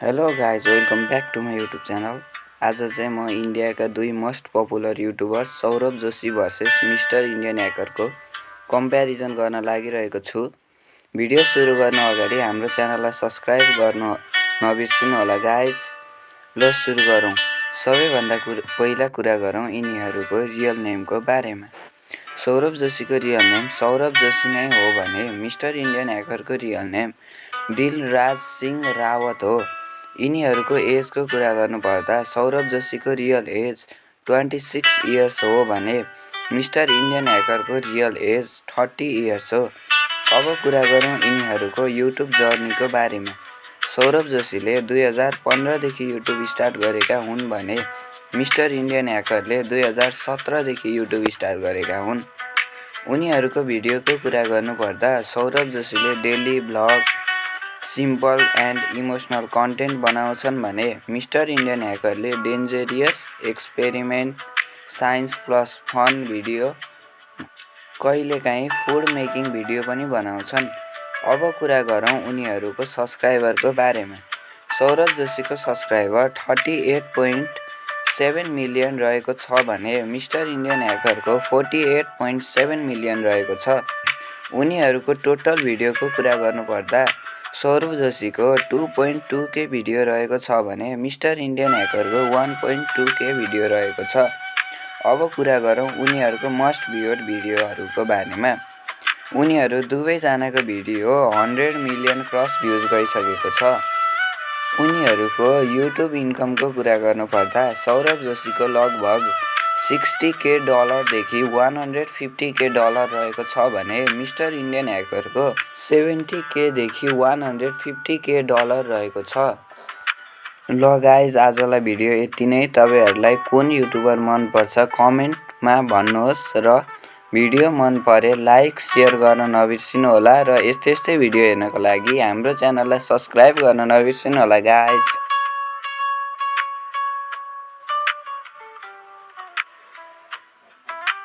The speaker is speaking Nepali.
Hello guys, welcome back to my YouTube channel. आज चाहिँ म इन्डियाका दुई most popular YouTuber Saurabh Joshi versus mister Indian ह्याकरको कम्प्यारिजन गर्न लागिरहेको छु। भिडियो सुरु गर्न अगाडि हाम्रो च्यानललाई सब्सक्राइब गर्न नबिर्सिनु होला गाइज। ल सुरु गरौँ। सबैभन्दा पहिला कुरा गरौँ यिनीहरूको रियल नेमको बारेमा। सौरभ जोशीको रियल नेम सौरभ जोशी नै हो भने मिस्टर इन्डियन ह्याकरको रियल नेम दिलराज सिंह रावत हो। यिनीहरूको एजको कुरा गर्नुपर्दा सौरभ जोशीको रियल एज 26 इयर्स हो भने मिस्टर इन्डियन ह्याकरको रियल एज 30 इयर्स हो। अब कुरा गरौँ यिनीहरूको युट्युब जर्नीको बारेमा। सौरभ जोशीले 2015 देखि युट्युब स्टार्ट गरेका हुन् भने मिस्टर इन्डियन ह्याकरले 2017 देखि युट्युब स्टार्ट गरेका हुन्। उनीहरूको भिडियोको कुरा गर्नुपर्दा सौरभ जोशीले daily vlog, simple and emotional content बनाउँछन् भने मिस्टर इन्डियन ह्याकरले dangerous experiment, science plus fun video, कहिलेकाहीँ फुड मेकिङ भिडियो पनि बनाउँछन्। अब कुरा गरौँ उनीहरूको सब्सक्राइबरको बारेमा। सौरभ जोशीको सब्सक्राइबर 38.7 मिलियन रहेको छ भने मिस्टर इन्डियन ह्याकरको 48.7 मिलियन रहेको छ। उनीहरूको टोटल भिडियोको कुरा गर्नुपर्दा सौरभ जोशीको 2.2K भिडियो रहेको छ भने मिस्टर इन्डियन ह्याकरको 1.2K भिडियो रहेको छ। अब कुरा गरौँ उनीहरूको मस्ट भ्युड भिडियोहरूको बारेमा। उनीहरू दुवैजनाको भिडियो 100 मिलियन क्रस भ्युज गइसकेको छ। उनीहरूको युट्युब इन्कमको कुरा गर्नुपर्दा सौरभ जोशीको लगभग $60K देखि $150K रहेको छ भने मिस्टर इन्डियन ह्याकरको $70K देखि $150K रहेको छ। ल गाइज, आजलाई भिडियो यति नै। तपाईहरुलाई कुन युट्युबर मनपर्छ कमेन्टमा भन्नुहोस् र भिडियो मन परे लाइक शेयर गर्न नबिर्सिनु होला र यस्तै भिडियो हेर्नको लागि हाम्रो च्यानललाई सब्सक्राइब गर्न नबिर्सिनु होला गाइज।